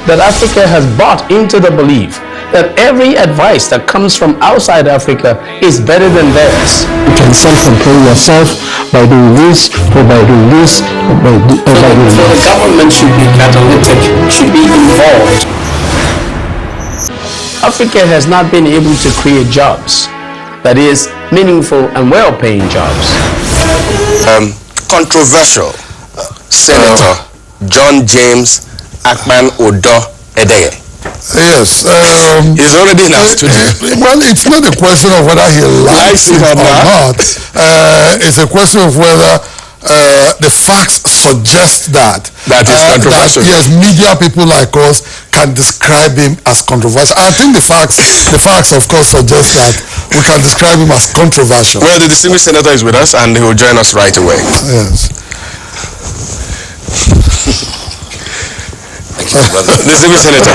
that Africa has bought into the belief that every advice that comes from outside Africa is better than theirs. You can self-control yourself by doing this, or by doing this, or by doing that. So the government should be catalytic, should be involved. Africa has not been able to create jobs, that is, meaningful and well-paying jobs. Controversial. Senator John James Akpan Odo Edeye. Yes. He's already in our studio. Well, it's not a question of whether he likes it or not. It's a question of whether the facts suggest that. That is controversial. Yes, media people like us can describe him as controversial. I think the facts of course suggest that we can describe him as controversial. Well, the distinguished senator is with us and he will join us right away. Yes. Distinguished senator.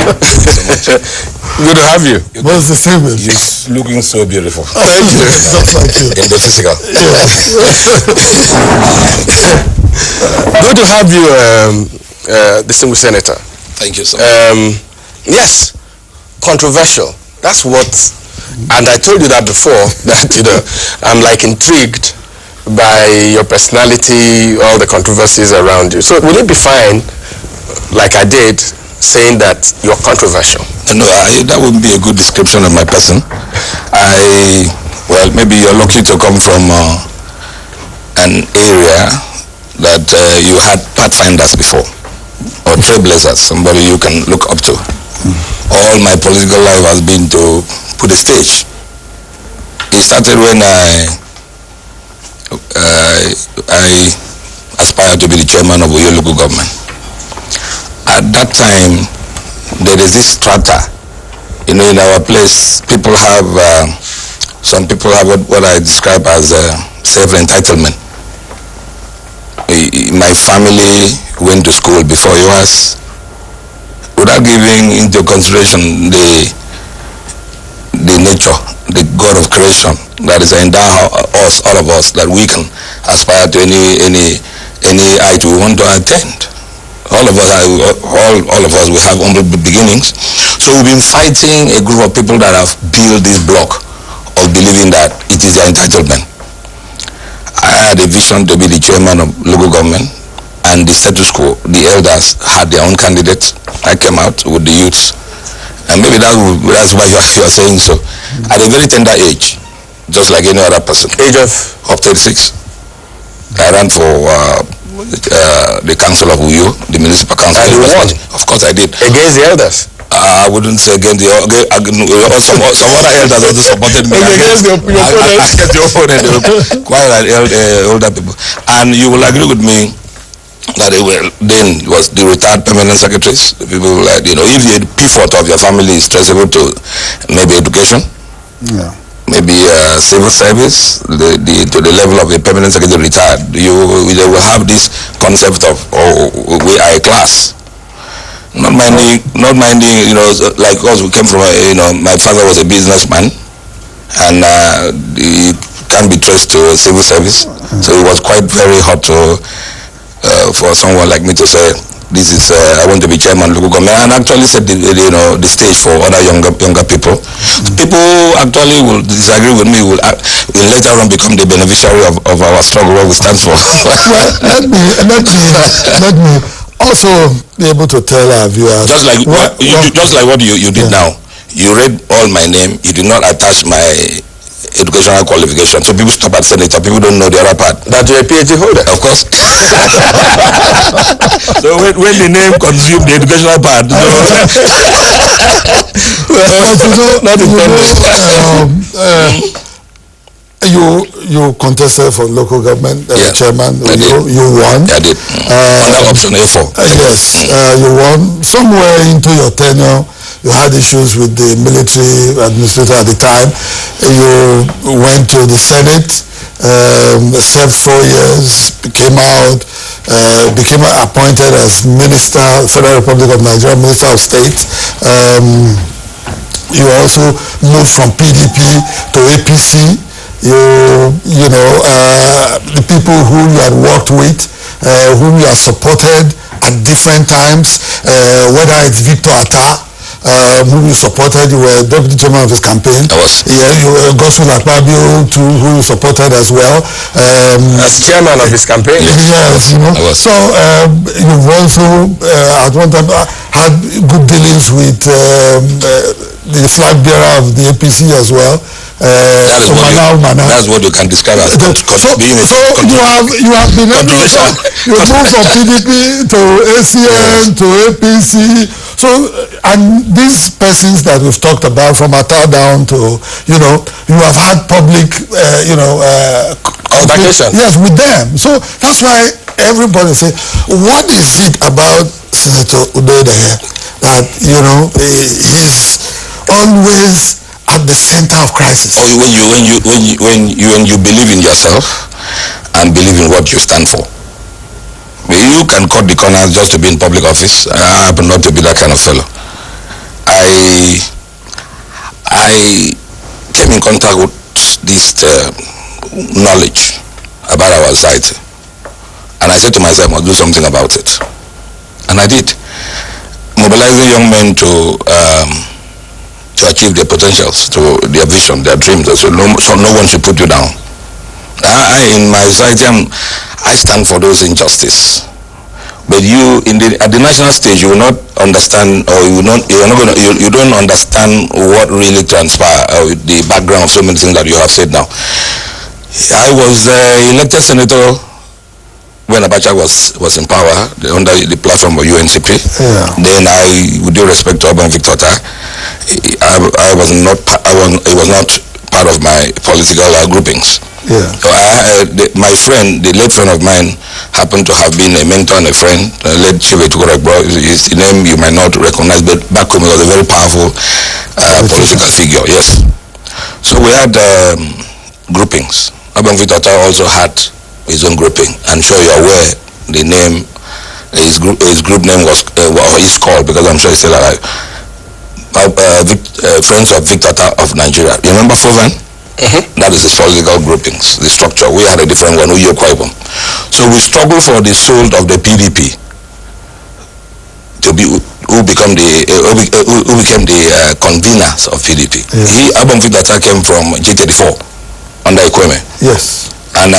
Good to have you. What's the distinguished? You're looking so beautiful. Thank you. Just like you. In the physical. Good to have you, distinguished senator. Thank you so much. Yes, controversial. That's what, and I told you that before, that, I'm like intrigued by your personality, all the controversies around you. So will it be fine, like I did, saying that you're controversial? No, that wouldn't be a good description of my person. Well, maybe you're lucky to come from an area that you had pathfinders before, or trailblazers, somebody you can look up to. All my political life has been to put a stage. It started when I aspired to be the chairman of Oyo local government. At that time, there is this strata. In our place, people have, some people have what I describe as self-entitlement. My family went to school before yours, without giving into consideration the nature, the God of creation that is endowed us, all of us, that we can aspire to any height we want to attain. All of us, we have humble beginnings. So we've been fighting a group of people that have built this block of believing that it is their entitlement. I had a vision to be the chairman of local government, and the status quo, the elders had their own candidates. I came out with the youths, and maybe that's why you're saying so. At a very tender age, just like any other person. Age of 36. I ran for the council of Uyo, the municipal council. And you won? Of course I did. Against the elders? I wouldn't say against some other elders also supported me. Against your opponent? Quite older people. And you will agree with me that then was the retired permanent secretaries, the people like, if the pivot of your family is traceable to maybe education, maybe civil service, to the level of a permanent secretary retired, they will have this concept of, we are a class. Not minding, like us, we came from, my father was a businessman, and he can't be traced to civil service, so it was quite very hard for someone like me to say, this is, I want to be chairman of local government, and actually set the stage for other younger people. People actually will disagree with me, will later on become the beneficiary of our struggle, what we stand for. Well, let me also be able to tell our viewers. Just like what you did now. You read all my name, you did not attach my educational qualification. So people stop at senator, people don't know the other part. That you're a PhD holder? Of course. So when the name consumed the educational part, you contested for local government, chairman. You won. I did. Under option A4. Yes, you won. Somewhere into your tenure, you had issues with the military administrator at the time. You went to the Senate, served 4 years, became appointed as Minister, Federal Republic of Nigeria, Minister of State. You also moved from PDP to APC. The people who you had worked with, whom you had supported, at different times, whether it's Victor Atta, who you supported, you were deputy chairman of his campaign. I was. Yeah, you were Gospel Akpabio too, who you supported as well. As chairman of his campaign. Yes, you know. I was. So you've also at one time had good dealings with the flag bearer of the APC as well. That's what you can describe as being you have been able to you moved from PDP to ACN to APC. So and these persons that we've talked about from Atta down to you have had public altercation. Yes, with them. So that's why everybody say, what is it about Senator Udodaya that he's always at the center of crisis? Or when you believe in yourself and believe in what you stand for. You can cut the corners just to be in public office. I happen not to be that kind of fellow. I came in contact with this knowledge about our society, and I said to myself, I'll do something about it, and I did. Mobilizing young men to achieve their potentials, to their vision, their dreams. So no one should put you down. In my society, I stand for those injustice. But at the national stage, you will not understand, or you don't understand what really transpired, the background of so many things that you have said now. I was elected senator when Abacha was in power under the platform of UNCP. Yeah. Then with due respect to Urban Victor Atta, it was not part of my political groupings. Yeah. So my friend, the late friend of mine, happened to have been a mentor and a friend. Late Chibe Tukurekbro, his name you might not recognize, but back home he was a very powerful political figure. Yes. So we had groupings. Urban Victor also had his own grouping. I'm sure you're aware the name, his group name was, or is called, because I'm sure he's still alive, Friends of Victor of Nigeria. You remember Fovan? That is his political groupings, the structure. We had a different one, Uyo Kwaibom. So we struggled for the soul of the PDP to be who became the conveners of PDP. Yeah. Urban Victor came from G34 under Ikweme. Yes. And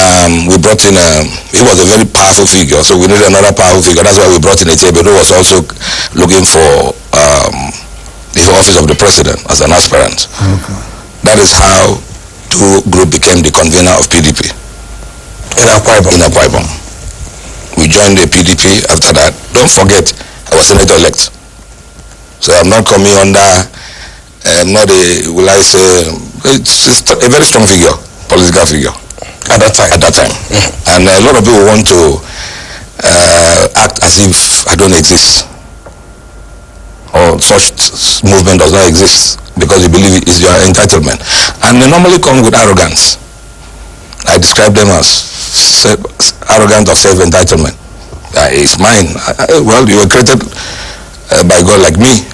we brought in, he was a very powerful figure, so we needed another powerful figure. That's why we brought in a table who was also looking for the office of the president as an aspirant. Okay. That is how two group became the convener of PDP in Akwa Ibom. We joined the PDP after that. Don't forget, I was senator-elect. So I'm not coming under, I'm not a, will I say, it's a very strong figure, political figure. At that time. And a lot of people want to act as if I don't exist, or such movement does not exist, because you believe it is your entitlement. And they normally come with arrogance. I describe them as arrogant of self-entitlement. It's mine. Well, you were created by God like me.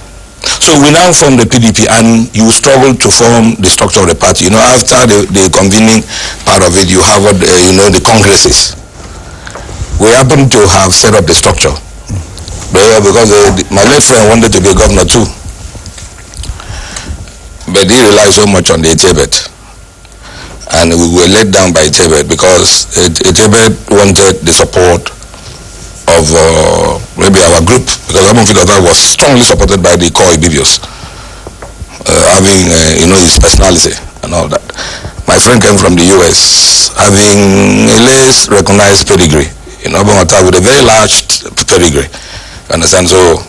So we now form the PDP, and you struggle to form the structure of the party. After the convening part of it, you have the congresses. We happen to have set up the structure. Because my late friend wanted to be a governor too. But he relied so much on the Etebet. And we were let down by Etebet because Etebet wanted the support of maybe our group, because Urban Victor was strongly supported by the core Ibibios, having his personality and all that. My friend came from the US, having a less recognized pedigree. Urban Victor with a very large pedigree. Understand? So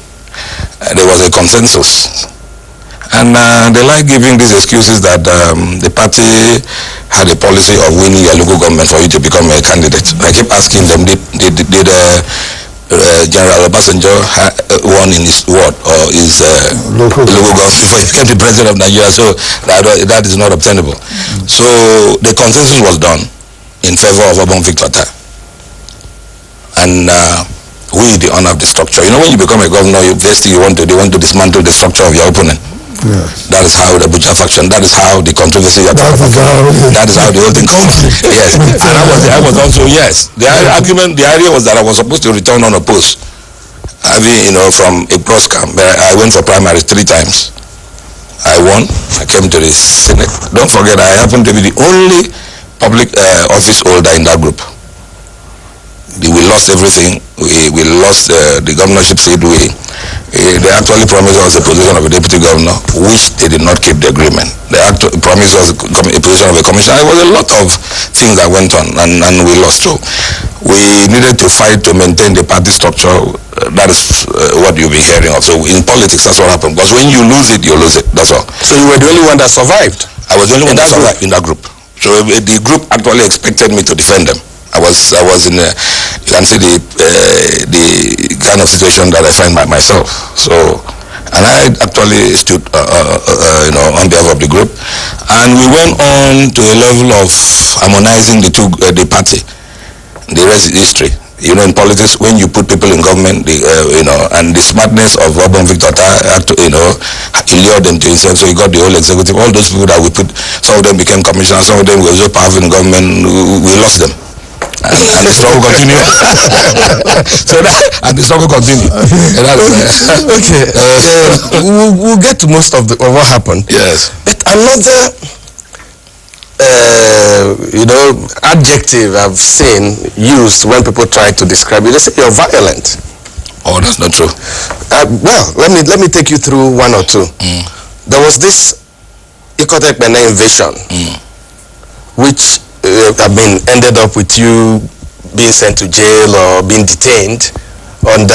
there was a consensus, and they like giving these excuses that the party had a policy of winning your local government for you to become a candidate. I keep asking them, did General Obasanjo won in his ward or his local government before he became the president of Nigeria? So that is not obtainable. So the consensus was done in favor of Urban Victor Atta, and we, the owner of the structure. When you become a governor, they want to dismantle the structure of your opponent. Yes. That is how the Butcher faction, that is how the controversy that is how the whole thing comes. Yes. And I was also, yes. The idea was that I was supposed to return unopposed. from a pros camp. I went for primary 3 times. I won. I came to the Senate. Don't forget, I happened to be the only public office holder in that group. We lost everything. We lost the governorship seat. They actually promised us a position of a deputy governor, which they did not keep the agreement. They actually promised us a position of a commissioner. There was a lot of things that went on, and we lost. So we needed to fight to maintain the party structure. That is what you'll be hearing of. So in politics, that's what happened. Because when you lose it, you lose it. That's all. So you were the only one that survived? I was the only one that survived in that group. So the group actually expected me to defend them. I was in, you can see the kind of situation that I find myself. So, and I actually stood, on behalf of the group, and we went on to a level of harmonizing the party. The rest is history. In politics, when you put people in government, and the smartness of Urban Victor had to, he lured them to himself. So he got the whole executive. All those people that we put, some of them became commissioners, some of them were so powerful in government, we lost them. And the struggle continued. And the struggle continued. Okay. We'll get to most of what happened. Yes. But another, adjective I've seen used when people try to describe you, they say you're violent. Oh, that's not true. Well, let me take you through one or two. There was this Ikotek Bene invasion, which ended up with you being sent to jail or being detained and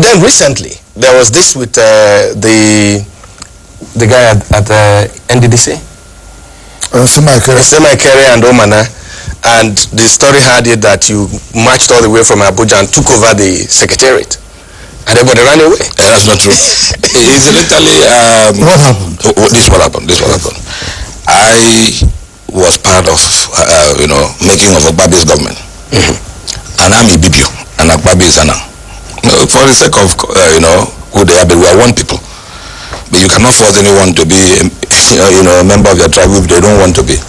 then recently there was this with the guy at NDDC, Semaikere and Omana, and the story had it that you marched all the way from Abuja and took over the secretariat and everybody ran away. That's not true. It's literally what happened? This what happened. I was part of, making of Akpabi's government. And I'm Ibibio, and Akpabi is Anang. For the sake of, who they are, but we are one people. But you cannot force anyone to be, a member of your tribe if they don't want to be.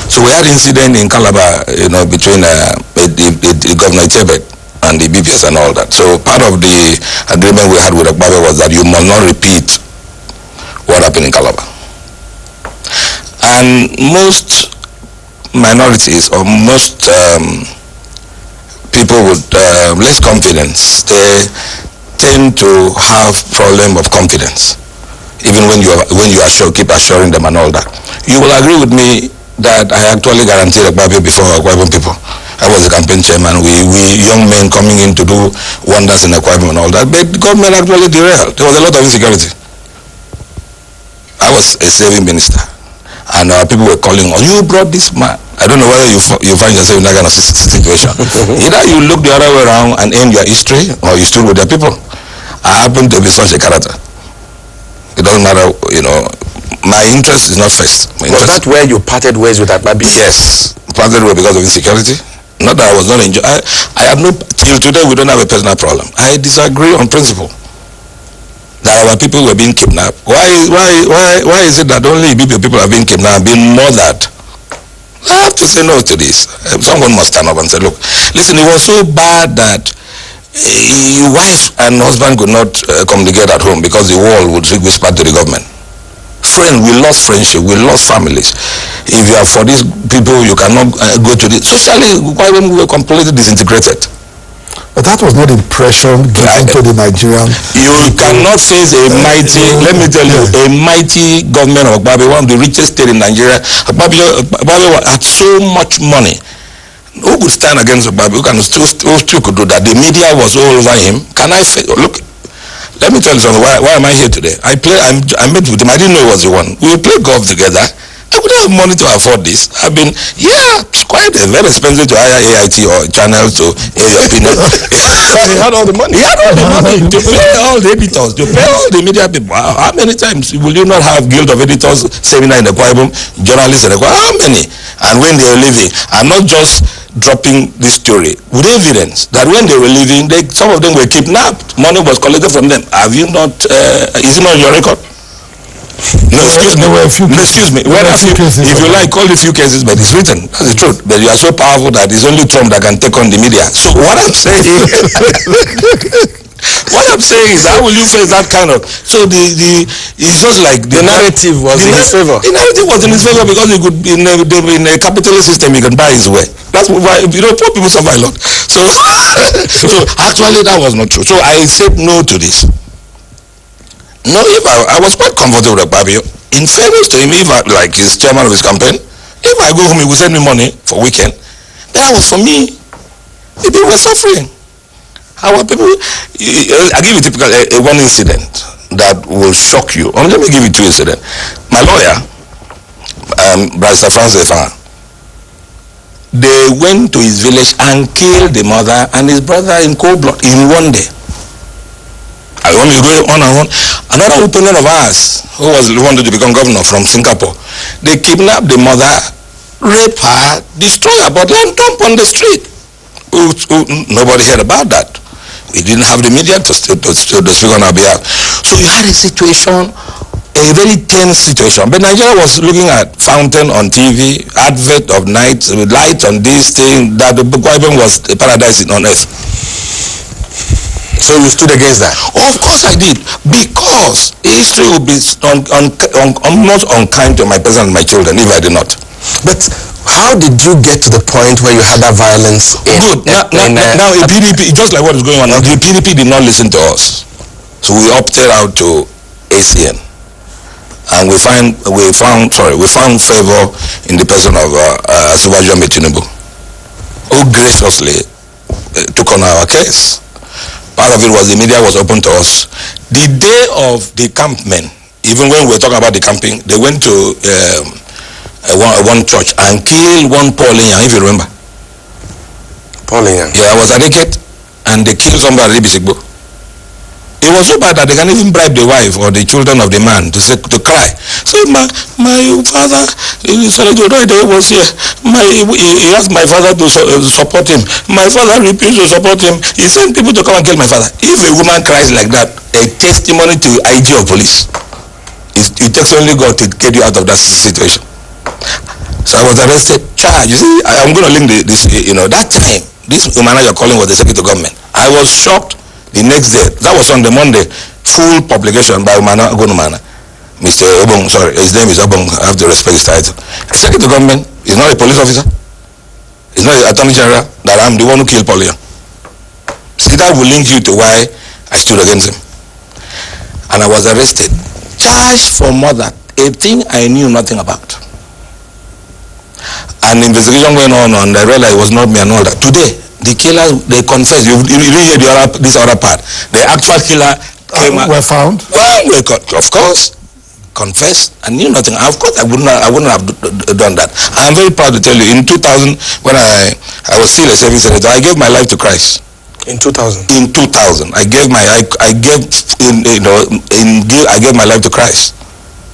So we had incident in Calabar, between the Governor Chebet and the BPS and all that. So part of the agreement we had with Akpabi was that you must not repeat what happened in Calabar. And most minorities or most people with less confidence, they tend to have problem of confidence, even when you keep assuring them and all that. You will agree with me that I actually guaranteed Akpabi before Akwa Ibom people. I was the campaign chairman. We young men coming in to do wonders in Akwa Ibom and all that, but the government actually derailed. There was a lot of insecurity. I was a saving minister. And people were calling, you brought this man. I don't know whether you find yourself in that kind of situation. Either you look the other way around and end your history, or you stood with the people. I happen to be such a character. It doesn't matter, my interest is not first. Was that where you parted ways with Akpabi? Yes, parted ways because of insecurity. Not that I was not enjoying. I have no, till today we don't have a personal problem. I disagree on principle. That our people were being kidnapped. Why is it that only people are being kidnapped, being murdered? I have to say no to this. Someone must stand up and say, look, listen, it was so bad that your wife and husband could not communicate at home because the wall would whisper to the government. Friend, we lost friendship, we lost families. If you are for these people, you cannot go to the... Socially, we were completely disintegrated. But that was not the impression given to the Nigerian. You cannot face a mighty, let me tell you, a mighty government of Akpabi, one of the richest states in Nigeria. Akpabi had so much money. Who could stand against Akpabi? Who still could do that? The media was all over him. Can I face, look, let me tell you something. Why am I here today? I met with him. I didn't know he was the one. We played golf together. I wouldn't have money to afford this. I've been, it's quite very expensive to hire AIT or channel to hear your opinion. He had all the money. He had all the money to pay all the editors, to pay all the media people. How many times will you not have Guild of Editors seminar in the Akwa Ibom, journalists in the Akwa? How many? And when they were leaving, I'm not just dropping this story with evidence that when they were leaving, some of them were kidnapped. Money was collected from them. Have you not? Is it not on your record? No, excuse me. If you like, call it few cases, but it's written. That's the truth. But you are so powerful that it's only Trump that can take on the media. So what I'm saying, What I'm saying is, how will you face that kind of? So it's just like the narrative was in his favor. The narrative was in his favor because he could in a capitalist system he can buy his way. That's why poor people suffer a lot. So so actually that was not true. So I said no to this. No, if I was quite comfortable with Babio. In fairness to him, if like he's chairman of his campaign, if I go home he will send me money for weekend. That was for me. The people were suffering. Our people, I give you typical one incident that will shock you. Let me give you two incidents. My lawyer, Barrister Francis Efanga, they went to his village and killed the mother and his brother in cold blood in one day. I want me to go on and on. Another opponent of ours, who wanted to become governor from Singapore, they kidnapped the mother, raped her, destroyed her body, and dumped on the street. Nobody heard about that. We didn't have the media to speak on our behalf. So you had a situation, a very tense situation. But Nigeria was looking at fountain on TV, advert of night, light on this thing, that the Bible was a paradise on earth. So you stood against that? Of course I did, because history would be almost unkind to my person and my children if I did not. But how did you get to the point where you had that violence Good. Now a PDP, just like what is going on, the PDP did not listen to us. So we opted out to ACN. And we found favor in the person of Asiwaju Tinubu, who graciously took on our case. Part of it was the media was open to us. The day of the campmen, even when we were talking about the camping, they went to one church and killed one Paul Inyan, if you remember. Paul Inyan? Yeah, I was addicted, and they killed somebody at Ibisigbo. It was so bad that they can even bribe the wife or the children of the man to cry. So my father, was here. He asked my father to support him. My father refused to support him. He sent people to come and kill my father. If a woman cries like that, a testimony to IG of police. It takes only God to get you out of that situation. So I was arrested, charged. You see, I'm going to link this, that time, this Umana you're calling was the secretary of government. I was shocked. The next day, that was on the Monday, full publication by Umana Gunumana. Mr. Obong, sorry, his name is Obong, I have to respect his title. The secretary of government is not a police officer. He's not the attorney general, that I'm the one who killed Paulian. See, that will link you to why I stood against him. And I was arrested, charged for murder, a thing I knew nothing about. An investigation went on, and I realized it was not me and all that. Today, the killers, they confessed. You hear this other part. The actual killer came out. Were found? Well, of course, confessed and knew nothing. Of course, I wouldn't have done that. I am very proud to tell you. In 2000, when I was still a serving senator, I gave my life to Christ. In 2000. In 2000, I gave my life to Christ.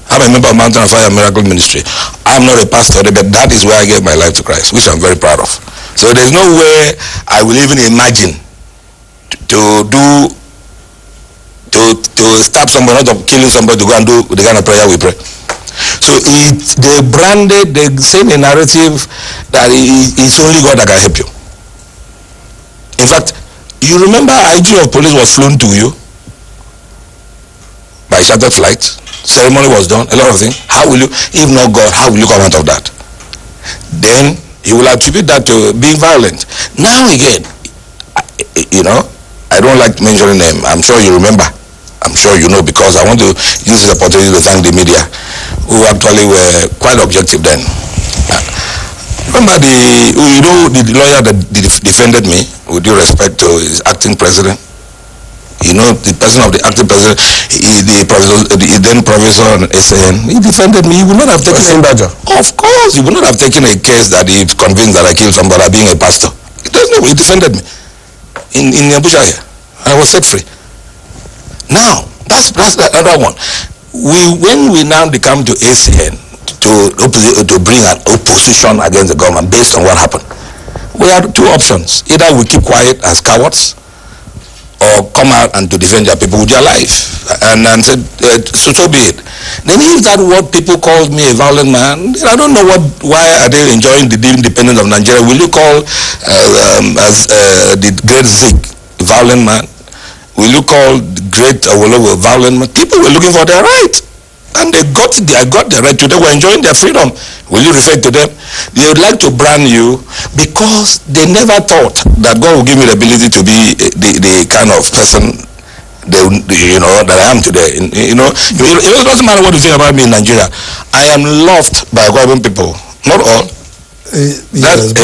I'm a member of Mountain of Fire Miracle Ministry. I'm not a pastor, but that is where I gave my life to Christ, which I'm very proud of. So there's no way I will even imagine to stab somebody, not of killing somebody, to go and do the kind of prayer we pray. So they branded, they say a narrative that it's only God that can help you. In fact, you remember IG of police was flown to you by chartered flight. Ceremony was done, a lot of things. How will you, if not God, how will you come out of that? Then you will attribute that to being violent. Now again, I don't like mentioning them. I'm sure you remember. I'm sure you know, because I want to use this opportunity to thank the media, who actually were quite objective then. Remember the lawyer that defended me, with due respect to his acting president? The person of the acting president, the then professor on SAN, he defended me. He would not have taken Of course, he would not have taken a case that he's convinced that I killed somebody being a pastor. He defended me in Yabusha here. I was set free. Now, that's another one. When we now come to ACN to bring an opposition against the government based on what happened, we had two options. Either we keep quiet as cowards, or come out and to defend their people with their life. And said, so be it. Then if that what people called me a violent man, I don't know why are they enjoying the independence of Nigeria? Will you call the great Zeke a violent man? will you call great or violent? People were looking for their right. And they got their right to. They were enjoying their freedom. Will you refer to them? They would like to brand you because they never thought that God would give me the ability to be the kind of person that I am today. It doesn't matter what you think about me in Nigeria. I am loved by Guadeloupe people. Not all. Yes.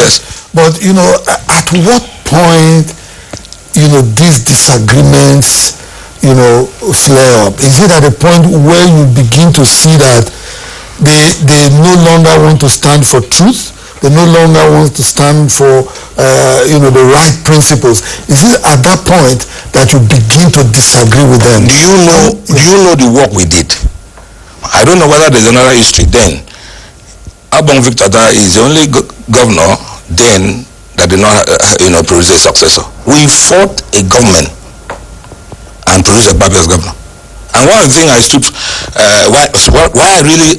But at what point, these disagreements, flare up? Is it at a point where you begin to see that they no longer want to stand for truth? They no longer want to stand for, the right principles. Is it at that point that you begin to disagree with them? Do you know the work we did? I don't know whether there's another history then. Abong Victor is the only governor then that did not, produce a successor. We fought a government and produced a Babylon's governor. And one of the things I stood, why I really,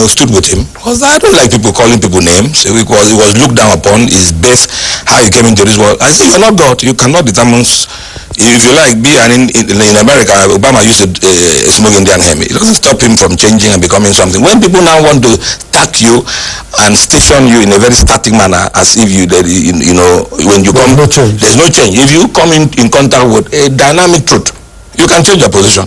stood with him was that I don't like people calling people names. It was looked down upon. His birth, how he came into this world. I said, you're not God. You cannot determine. If you like, in America, Obama used to smoke Indian hemp. It doesn't stop him from changing and becoming something. When people now want to tack you and station you in a very static manner, as if when you come, there's no change. If you come in contact with a dynamic truth, you can change your position.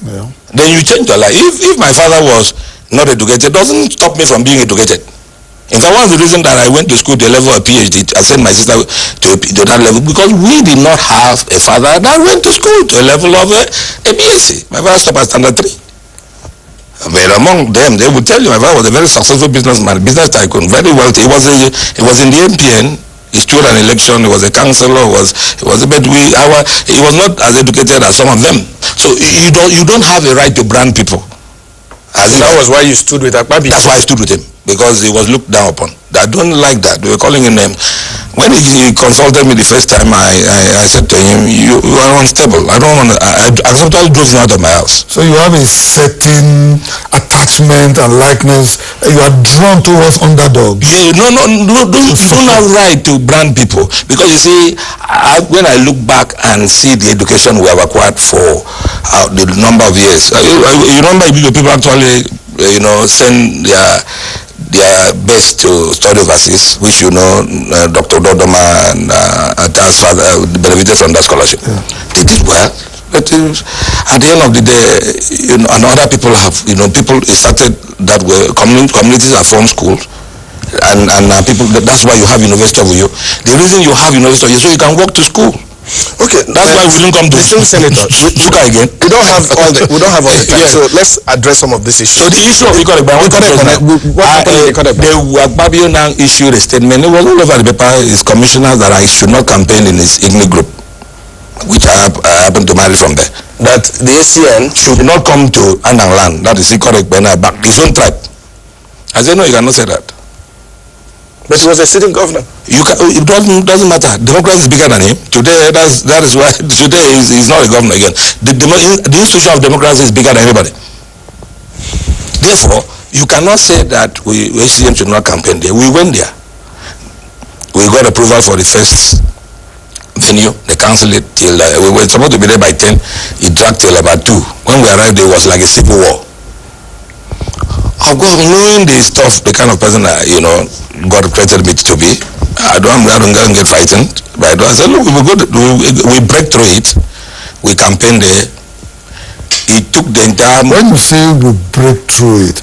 Yeah. Then you change your life. If my father was not educated, it doesn't stop me from being educated. In fact, one of the reasons that I went to school to a level of PhD, I sent my sister to that level, because we did not have a father that went to school to a level of a BSc. My father stopped at standard 3. But among them, they would tell you my father was a very successful businessman, business tycoon, very wealthy. He was in the MPN. He stood an election. He was a councillor. He was not as educated as some of them. So you don't have a right to brand people. That was why you stood with Akpabi. That's why I stood with him, because he was looked down upon. I don't like that. They were calling him names. When he consulted me the first time, I said to him, you are unstable. I don't want to. I accidentally drove him out of my house. So you have a certain attachment and likeness. You are drawn towards underdogs. Yeah, no. You don't have right to brand people, because you see, when I look back and see the education we have acquired for the number of years, you remember people actually, send their best to study overseas, which Dr. Dodoma and Atan's father benefited from that scholarship. Yeah. They did well, but at the end of the day, and other people have, people started that way. Communities have formed schools, and people. That's why you have University of Uyo. The reason you have University of Uyo, so you can walk to school. Okay, that's why we didn't come to Senator. Again. We don't have all the time. So let's address some of these issues. So the issue of Ikot Babio now issued a statement. It was all over the paper. His commissioners that I should not campaign in his IGNI group, which I happen to marry from there. That the ACN should not come to Anang land. That is Ikot back his own tribe. I said, no, you cannot say that. But he was a sitting governor. It doesn't matter. Democracy is bigger than him. Today, that is why today he's not a governor again. The institution of democracy is bigger than anybody. Therefore, you cannot say that ACM should not campaign there. We went there. We got approval for the first venue. They canceled it till we were supposed to be there by 10. It dragged till about 2. When we arrived, it was like a civil war. Knowing the stuff, the kind of person God created me to be, I don't get frightened. But I said, look, we break through it. We campaigned there. It took the entire. When you say we break through it,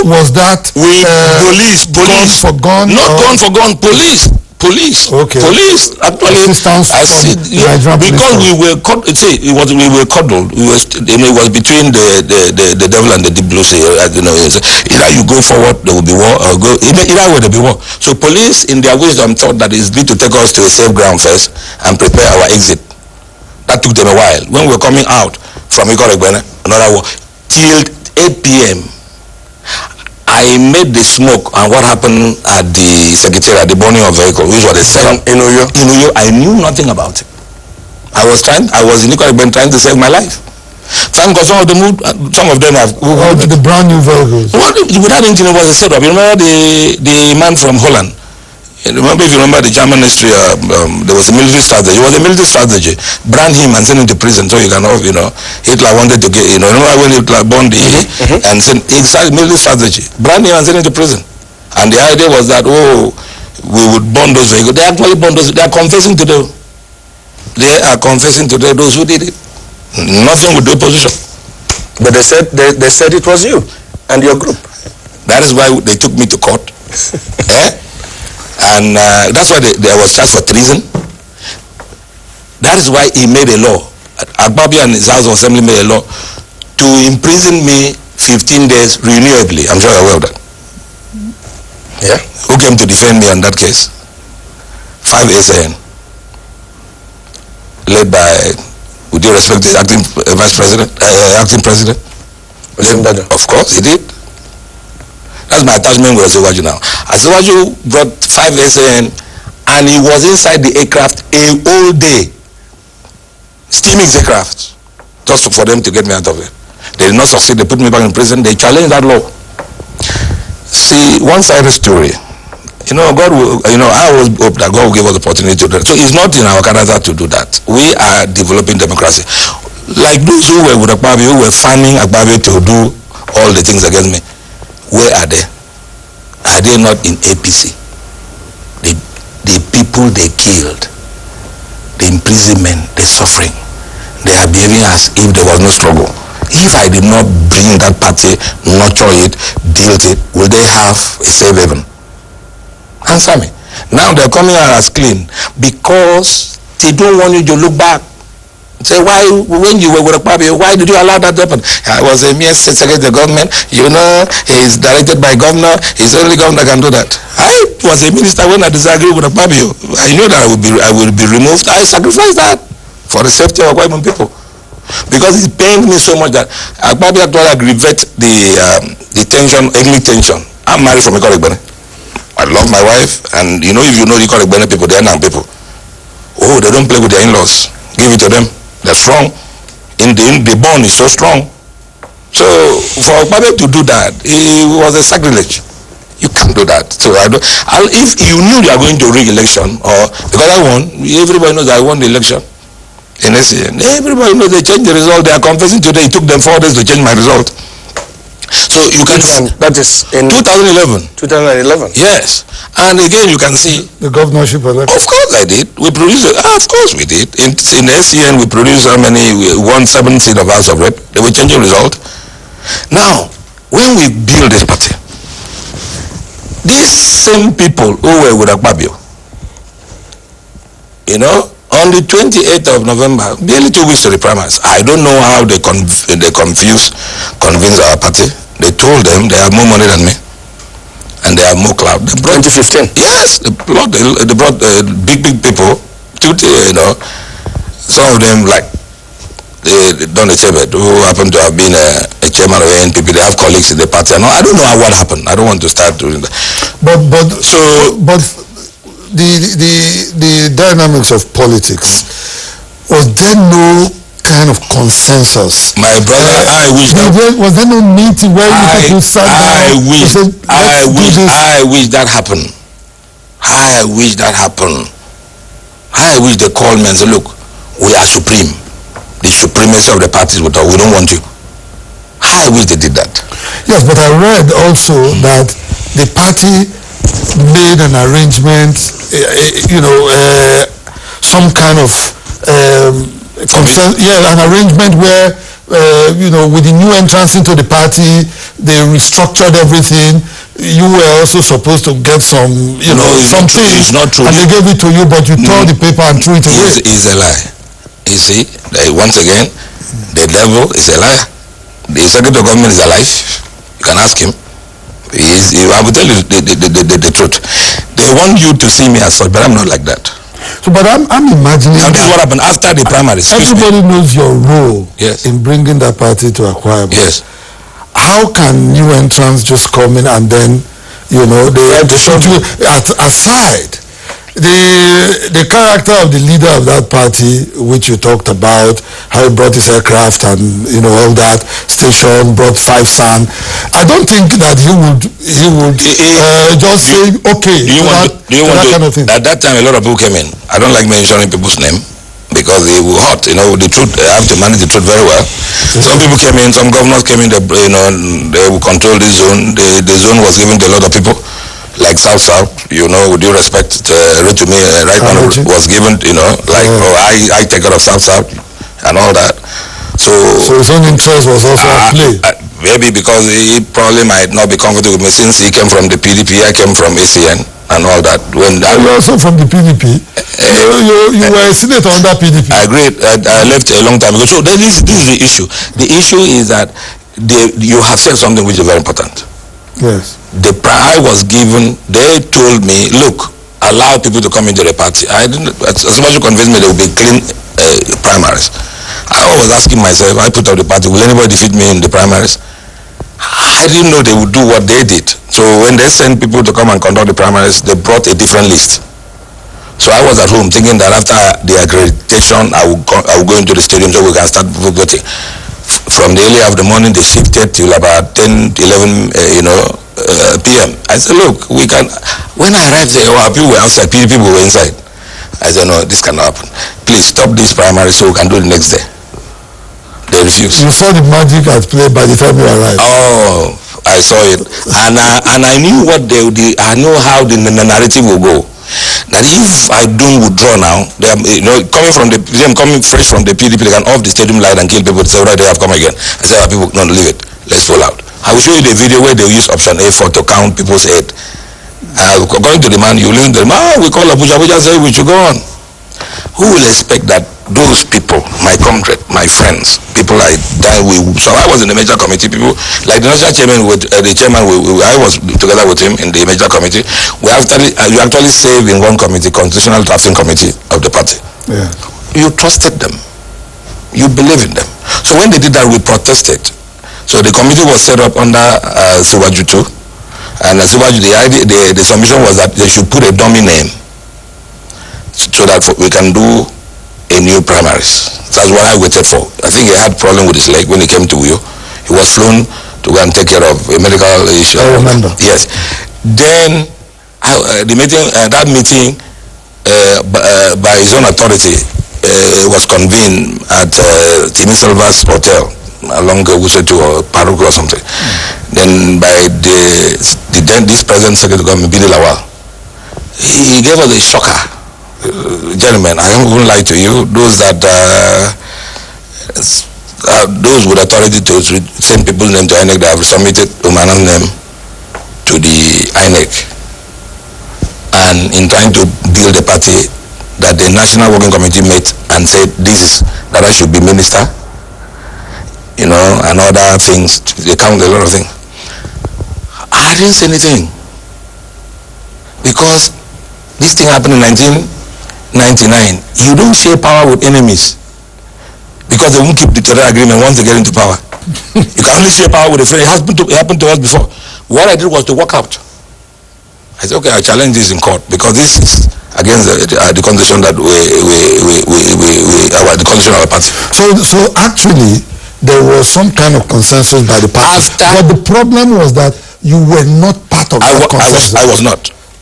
was that police gun for gun? Not gun for gun, police. Okay. Police actually. Because we were we were cuddled. It was between the devil and the deep blue sea. Either you go forward, there will be war, or go either way there will be war. So police, in their wisdom, thought that it's good to take us to a safe ground first and prepare our exit. That took them a while. When we were coming out from Ikot another war, till 8 p.m. I made the smoke, and what happened at the secretariat, the burning of vehicle, which was the second in Uyo. I knew nothing about it. I was in Ikot trying to save my life. Thank God some of them have the brand new vehicles. Without engine, it was a setup. You remember the man from Holland? Remember, if you remember the German history, there was a military strategy. It was a military strategy. Brand him and send him to prison so you can, Hitler wanted to get, remember when Hitler burned and sent, exactly military strategy. Brand him and send him to prison. And the idea was that, we would burn those vehicles. They actually burned those, they are confessing today. They are confessing today those who did it. Nothing with the opposition. But they said it was you and your group. That is why they took me to court. And that's why I was charged for treason. That is why he made a law. Agbabi and his House of Assembly made a law to imprison me 15 days renewably. I'm sure you're aware of that. Yeah. Who came to defend me on that case? 5 SAN. Led by, with due respect, the acting vice president, acting president. Of course, he did. That's my attachment with Asiwaju now. Asiwaju brought 5 SAN and he was inside the aircraft a whole day. Steaming the aircraft. Just for them to get me out of it. They did not succeed. They put me back in prison. They challenged that law. See, one-sided story. God will, I always hope that God will give us the opportunity to do that. So it's not in our character to do that. We are developing democracy. Like those who were with Agbabi, who were fanning Agbabi to do all the things against me. Where are they? Are they not in APC? The people they killed, the imprisonment, the suffering, they are behaving as if there was no struggle. If I did not bring that party, nurture it, build it, will they have a safe haven? Answer me. Now they're coming out as clean because they don't want you to look back. Say, why, when you were with Akpabio, why did you allow that to happen? I was a mere secretary of the government. He's directed by governor. He's the only governor that can do that. I was a minister when I disagreed with Akpabio. I knew that I would be removed. I sacrificed that for the safety of Akwa Ibom people. Because it pained me so much that Akpabio actually aggravated the tension, ethnic tension. I'm married from Ikoregbene. I love my wife, and if you know the Ikoregbene people, they're Nan people. Oh, they don't play with their in-laws. Give it to them. They're strong. The bond is so strong. So for Akpabio to do that, it was a sacrilege. You can't do that. So if you knew you are going to rig election, or because I won, everybody knows I won the election. In SCN, everybody knows they changed the result. They are confessing today. It took them 4 days to change my result. So you can see that is in 2011. 2011. Yes, and again you can see the governorship election. Of course I did. We produced it. Of course we did. In SCN we produced how many? We won 7 seats of House of Rep. They were changing result. Now, when we build this party, these same people who were with Akpabio, on the 28th of November, barely 2 weeks to the primaries, I don't know how they convinced our party. They told them they have more money than me and they have more clout. They brought 2015. Yes, they brought big people. Some of them like Don Echebe, who happened to have been a chairman of NPP. They have colleagues in the party. I don't know what happened. I don't want to start doing that. But the dynamics of politics, was there no kind of consensus? My brother, I wish was there no meeting where you sat down? I wish that happened. I wish that happened. I wish they called me and said, look, we are supreme. The supremacy of the parties, we don't want you. I wish they did that. Yes, but I read also that the party made an arrangement, some kind of an arrangement where with the new entrance into the party, they restructured everything. You were also supposed to get some, something. It's not true. And they gave it to you, but you tore the paper and threw it away. It's a lie. You see, once again, the devil is a liar. The Secretary of Government is alive. You can ask him. I will tell you the truth. They want you to see me as such, but I'm not like that. So, but I'm imagining. Now, this is what happened after the primaries. Everybody knows your role in bringing that party to Akwa Ibom. Yes. How can new entrants just come in and then, they shoot you aside? the character of the leader of that party, which you talked about, how he brought his aircraft and all that station, brought 5 SAN. I don't think that he would just say okay. Do you want kind of thing. At that time, a lot of people came in. I don't like mentioning people's name because they were hot. The truth. They have to manage the truth very well. Some people came in. Some governors came in. They will control this zone. The zone was given to a lot of people. Like South, with due respect, to me, right now was given, I take care of South and all that. So his own interest was also at play. Maybe because he probably might not be comfortable with me since he came from the PDP, I came from ACN and all that. When you also from the PDP? You were a senator under PDP. I agree. I left a long time ago. So this is the issue. The issue is that you have said something which is very important. Yes. I was given, they told me, look, allow people to come into the party. I didn't, as much as you convinced me there will be clean primaries. I was asking myself, I put up the party, will anybody defeat me in the primaries? I didn't know they would do what they did. So when they sent people to come and conduct the primaries, they brought a different list. So I was at home thinking that after the accreditation, I would go into the stadium so we can start voting. From the early of the morning, they shifted till about 10, 11, p.m. I said, look, we can. When I arrived there, people were outside, people were inside. I said, no, this cannot happen. Please stop this primary so we can do it the next day. They refused. You saw the magic at play by the time you arrived. Oh, I saw it, and I knew what I know how the narrative will go. That if I don't withdraw now, they are, coming fresh from the PDP, they can off the stadium light and kill people. Say, right, they have come again. I said, people, no, leave it. Let's pull out. I will show you the video where they use option A4 to count people's head. According to the man, you listen to the man, we call Abuja say we should go on. Who will expect that those people, my comrade, my friends, people I die with, so I was in the major committee, people, like the national chairman, I was together with him in the major committee. We actually saved in one committee, constitutional drafting committee of the party. Yeah. You trusted them. You believe in them. So when they did that, we protested. So the committee was set up under Siwaju too. And Siwaju, the submission was that they should put a dummy name so that we can do a new primaries. That's what I waited for. I think he had problem with his leg when he came to Uyo. He was flown to go and take care of a medical issue. I remember. Yes. Then that meeting by his own authority was convened at Timi Silva's hotel along Wusetu or Paruku or something. Then by this present secretary government, Bidi Lawal, he gave us a shocker. Gentlemen, I won't lie to you, those that those with authority to send people's name to INEC, they have submitted Umana's name to the INEC. And in trying to build a party, that the National Working Committee met and said that I should be minister, and other things. They count a lot of things. I didn't say anything because this thing happened in 1999. You don't share power with enemies because they won't keep the terror agreement once they get into power. You can only share power with a friend. It happened to us before. What I did was to walk out. I said, okay, I challenge this in court because this is against the constitution that the constitution of our party. So actually, there was some kind of consensus by the party. But the problem was that you were not part of that consensus. I was not.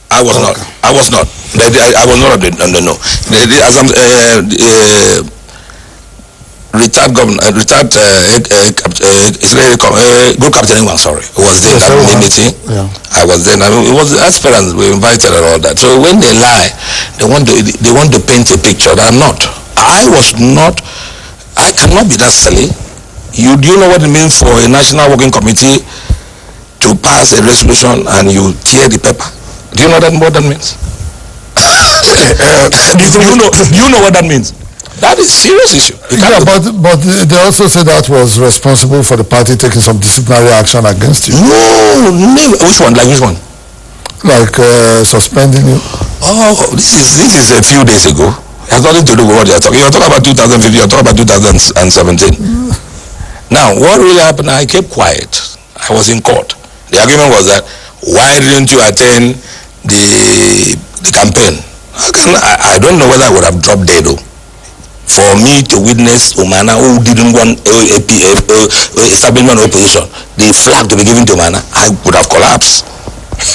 I was not. I was not on the no. As I'm retired governor, retired group captain was there in that meeting. Yeah. I was there. It was the aspirants we invited and all that. So when they lie, they want to paint a picture that I'm not. I was not. I cannot be that silly. Do you know what it means for a National Working Committee to pass a resolution and you tear the paper? Do you know what that means? Do you know what that means? That is serious issue. Yeah, but they also said that was responsible for the party taking some disciplinary action against you. No, which one? Like which one? Like suspending you. Oh, this is a few days ago. It has nothing to do with what you're talking. You're talking about 2015. You're talking about 2017. Now, what really happened? I kept quiet. I was in court. The argument was that why didn't you attend the campaign? I don't know whether I would have dropped dead though. For me to witness Umana, who didn't want establishment opposition, the flag to be given to Umana, I would have collapsed.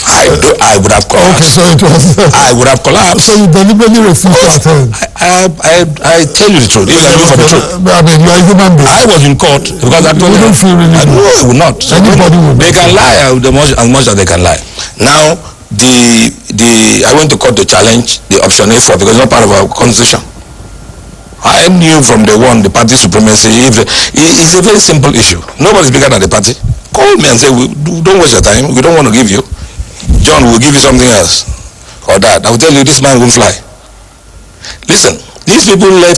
I would have collapsed. Okay, so it was. I would have collapsed. So you deliberately refused to attend. I tell you the truth. If I do for the truth. I mean, you are a human being. I was in court because I told you don't feel really. No, I would not. So anybody would. They can lie as much as they can lie. Now I went to court to challenge the option A4 because it's not part of our constitution. I knew from the one the party supremacy. It's a very simple issue. Nobody's bigger than the party. Call me and say, don't waste your time. We don't want to give you. John will give you something else or that. I will tell you this man won't fly. Listen, these people were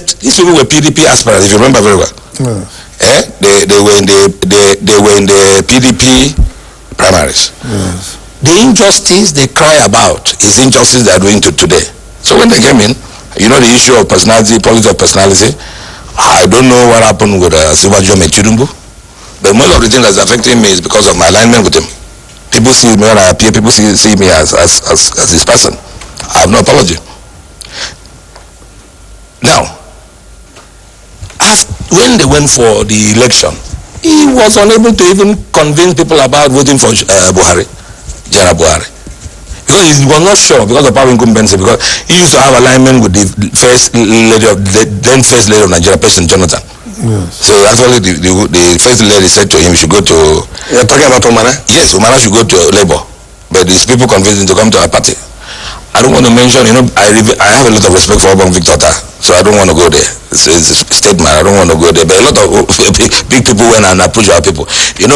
PDP aspirants, if you remember very well. Yes. They were in the PDP primaries. Yes. The injustice they cry about is injustice they are doing today. So when they came in, you know the issue of personality, politics of personality. I don't know what happened with Siwaju Mechirumbu, but most of the thing that's affecting me is because of my alignment with him. People see me when I appear, people see me as this person. I have no apology. Now, when they went for the election, he was unable to even convince people about voting for Buhari, General Buhari. Because he was not sure because of power incumbency, because he used to have alignment with the then first lady of Nigeria, President Jonathan. Yes. So actually the first lady said to him, he should go to... You're talking about Umana? Yes, Umana should go to Labour. But these people convinced him to come to our party. I don't want to mention, I have a lot of respect for Obong Victor, so I don't want to go there. It's a statement, I don't want to go there. But a lot of big people went and approached our people. If in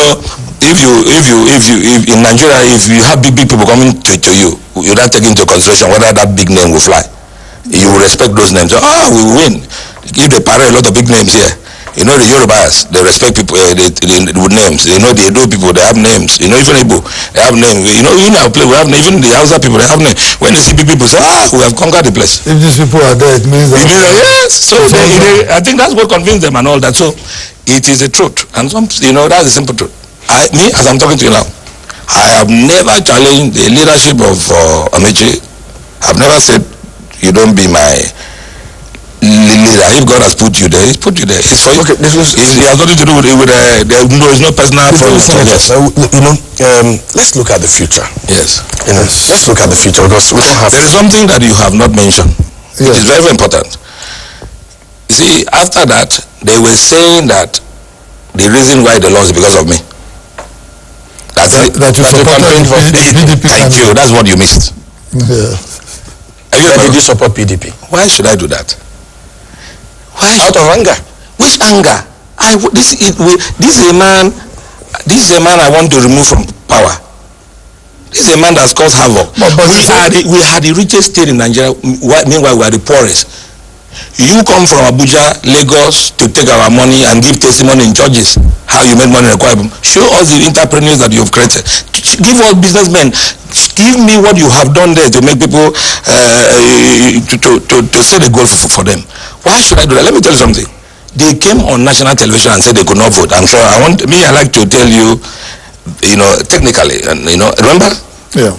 Nigeria, if you have big people coming to you, you don't take into consideration whether that big name will fly. You will respect those names. So, we will win. If they parade a lot of big names here, the Yorubas, they respect people with names. The Edo people, they have names. Even Igbo, they have names. In our place, we have names. Even the Hausa people, they have names. When they see big people, say, we have conquered the place. If these people are there, it means that... Yes. So I think that's what convinced them and all that. So it is the truth. And that's the simple truth. Me, as I'm talking to you now, I have never challenged the leadership of Amechi. I've never said, you don't be my leader. If God has put you there, He's put you there. It's for you. Okay, it has nothing to do with it's not personal. Let's look at the future. Yes. Let's look at the future because we don't have. There is something that you have not mentioned. Yes. It is very, very important. You see, after that, they were saying that the reason why they lost is because of me. That you supported PDP. Thank you. That's what you missed. Yeah. Why did you support PDP? Why should I do that? Out of anger. Which anger? This is a man I want to remove from power. This is a man that's caused havoc. We had the richest state in Nigeria, meanwhile we are the poorest. You come from Abuja, Lagos to take our money and give testimony in churches how you made money in Akwa. Show us the entrepreneurs that you have created. Give us businessmen. Give me what you have done there to make people to set a goal for them. Why should I do that? Let me tell you something. They came on national television and said they could not vote. I'm sure I like to tell you, technically, and remember? Yeah.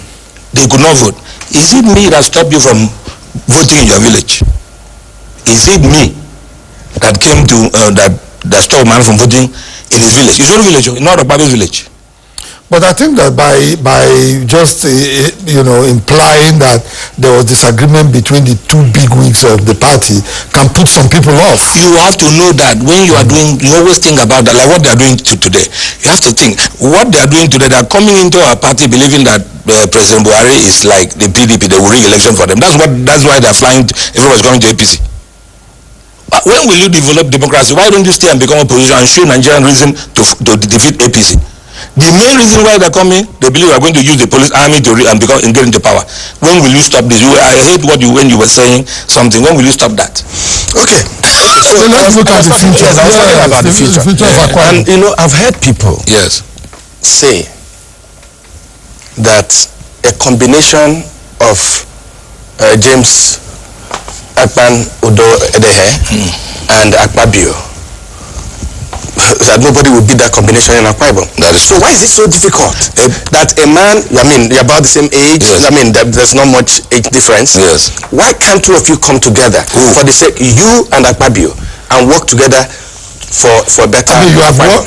They could not vote. Is it me that stopped you from voting in your village? Is it me that came to that stopped man from voting in his village? His own village, not a Baba's village. But I think that by just implying that there was disagreement between the two big wigs of the party can put some people off. You have to know that when you are doing, you always think about that, like what they are doing today. You have to think what they are doing today. They are coming into our party believing that President Buhari is like the PDP. They will rig election for them. That's why they are flying. Everyone's going to APC. But when will you develop democracy? Why don't you stay and become opposition and show Nigerian reason to defeat APC? The main reason why they're coming, they believe we are going to use the police army to get into power. When will you stop this? I hate when you were saying something. When will you stop that? Okay. So let's look at the future. Yes, I was talking about the future. And I've heard people say that a combination of James Akpan Udo Edehe and Akpabio that nobody will beat that combination in Akwa Ibom. That is so why is it so difficult that a man, I mean, you're about the same age, yes. I mean, there's not much age difference. Yes. Why can't two of you come together for the sake, you and Akpabio, and work together for better? I mean,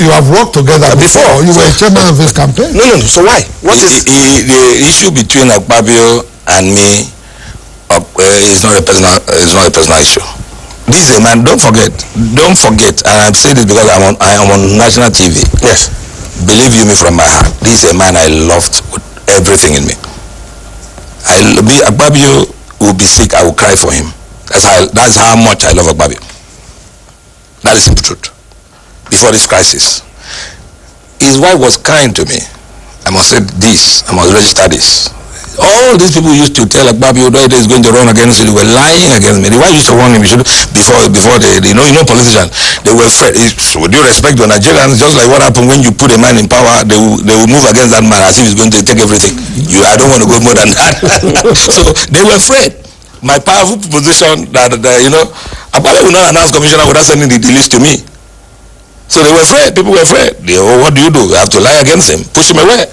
you have worked together before. You were chairman of his campaign. No. So why? What is the issue between Akpabio and me is not a personal issue. This is a man. Don't forget, and I've said it because I am on national TV. Yes. Believe you me from my heart, this is a man I loved with everything in me. Akpabio will be sick, I will cry for him. That's how much I love Akpabio. That is the truth. Before this crisis, his wife was kind to me. I must say this, I must register this. All these people used to tell Akpabio that is going to run against you. They were lying against me. The wife used to warn him before they, you know politicians. They were afraid. With due respect to Nigerians, just like what happened when you put a man in power, they will move against that man as if he's going to take everything. I don't want to go more than that. So they were afraid. My powerful position that Akpabio will not announce commissioner without sending the list to me. So they were afraid. People were afraid. What do? You have to lie against him, push him away.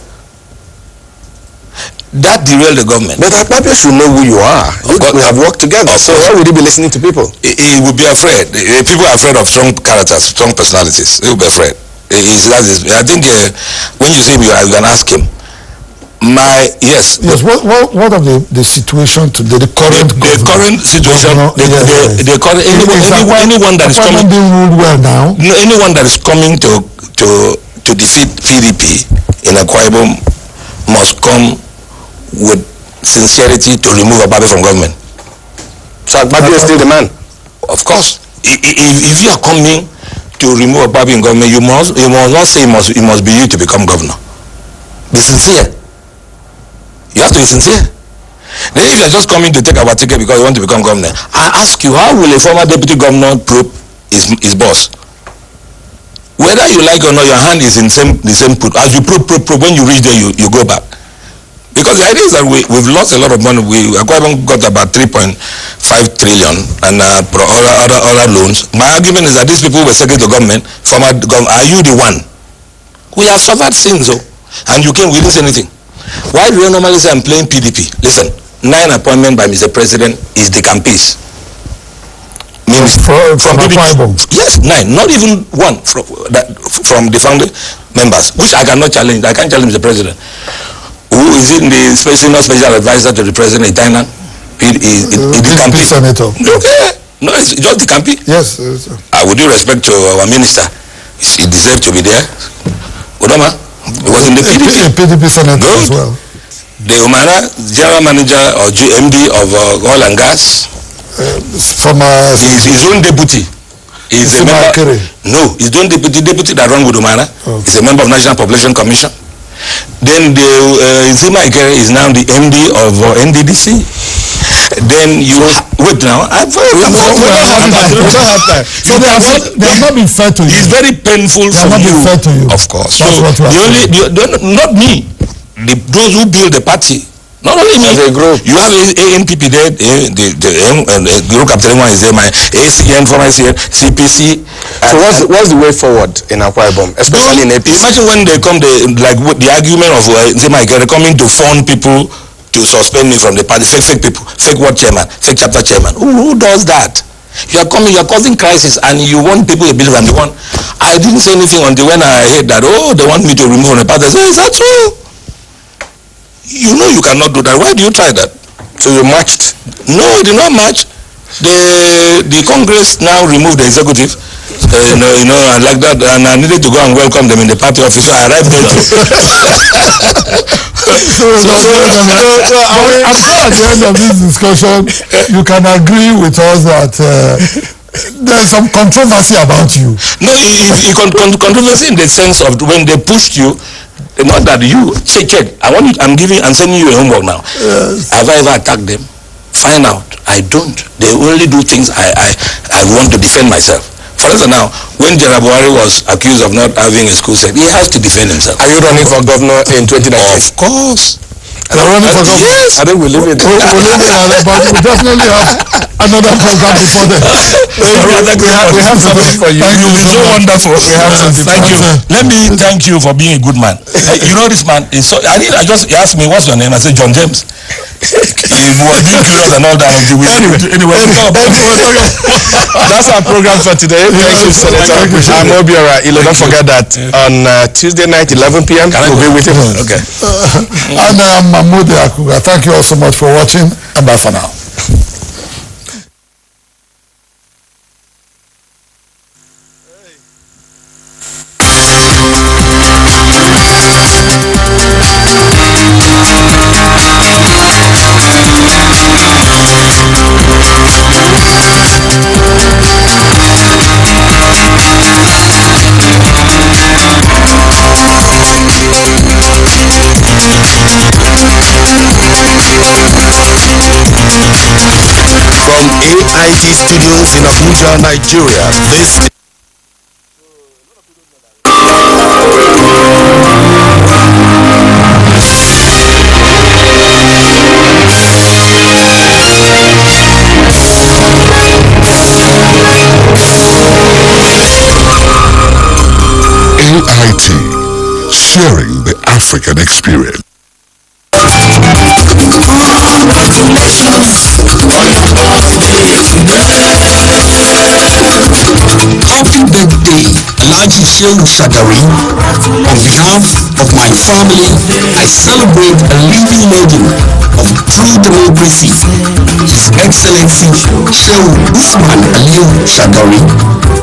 That derailed the government. But Akpabio should know who you are. We have worked together. So why would he be listening to people? He would be afraid. People are afraid of strong characters, strong personalities. He will be afraid. I think when you see me, you can ask him. Yes. What of the situation today? The current situation. Anyone that is coming being ruled well now. Anyone that is coming to defeat PDP in Akwa Ibom must come with sincerity to remove Akpabio from government. So Akpabio is still the man? Of course. If you are coming to remove Akpabio in government, you must not say it must be you to become governor. Be sincere. You have to be sincere. Then if you are just coming to take our ticket because you want to become governor, I ask you, how will a former deputy governor probe his boss? Whether you like or not, your hand is in the same put. As you probe, when you reach there, you go back. Because the idea is that we've lost a lot of money. Akwa Ibom got about 3.5 trillion and other loans. My argument is that these people were secretary to government. Are you the one? We have suffered sins, and we didn't say anything. Why do you normally say I'm playing PDP? Listen, 9 appointments by Mr. President is the campaigns. From PDP. Yes, 9. Not even one from the founding members, which I cannot challenge. I can't challenge the president. Who is it, the special advisor to the president in Thailand? The campaign senator. Okay. No, it's just the campaign. Yes. With due respect to our minister, he deserved to be there. Udoma, he was in the PDP. PDP senator as well. The Umara, general manager or GMD of oil and gas. His own deputy. He's a member. No, his own deputy that run with Umara. Okay. He's a member of National Population Commission. Then Zima Ikere is now the MD of NDDC. Then you wait now. So they have not been fair to you. It's very painful for you. Fair to you. Of course. So not me. Those who build the party. Not only me. As a group. You have ANPP there. The group captain one is there. My ACN, former ACN, CPC. So what's the way forward in Akwa Ibom, especially in APC? Imagine when they come, the argument of Zima Ikere coming to phone people to suspend me from the party, fake people, fake ward chairman, fake chapter chairman. Who does that? You are coming, you are causing crisis, and you want people to believe I'm the one. I didn't say anything until when I heard that, they want me to remove from the party. I said, is that true? You know you cannot do that. Why do you try that? So you matched? No, I did not match. The Congress now removed the executive. And like that, and I needed to go and welcome them in the party office. So I arrived there too. I'm sure at the end of this discussion, you can agree with us that there is some controversy about you. No, controversy in the sense of when they pushed you. Not that you check. I'm sending you a homework now. Yes. Have I ever attacked them? Find out. I don't. They only do things I want to defend myself. For instance, now when General Buhari was accused of not having a school set, he has to defend himself. Are you running for governor in 2019? Of course. We're running for government. Yes. I think we'll leave it. We'll leave it at that, but we definitely have another program before then. We have something for you. Thank you You'll be so wonderful. We have something. Thank you. Let me thank you for being a good man. You know this man is so. He asked me what's your name. I said John James. He was being curious and all that. Anyway, that's our program for today. Thank you, Senator. I'm Obiora. Don't forget that on Tuesday night, 11 p.m. We'll be with you. Okay. And I'm Mahmoud Yakuga. Thank you all so much for watching, and bye for now. From AIT Studios in Abuja, Nigeria, this AIT, sharing the African experience. Happy birthday, Alhaji Shehu Shagari. On behalf of my family, I celebrate a living legend of true democracy, His Excellency Shehu Usman Aliyu Shagari,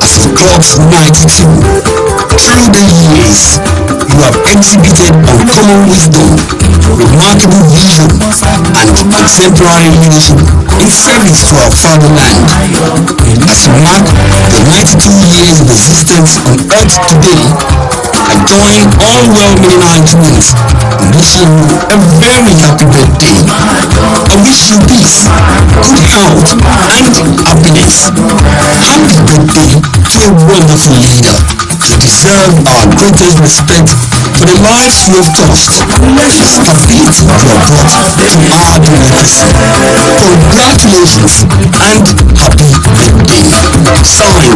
as he clocks 92. Through the years, you have exhibited uncommon wisdom, remarkable vision, and exemplary leadership in service to our fatherland. As you mark the 92 years of existence on earth today, I join all well-meaning Nigerians in wishing you a very happy birthday. I wish you peace, good health, and happiness. Happy birthday to a wonderful leader. You deserve our greatest respect for the lives you have touched and the stability you have brought to our democracy. Congratulations and happy birthday. Signed,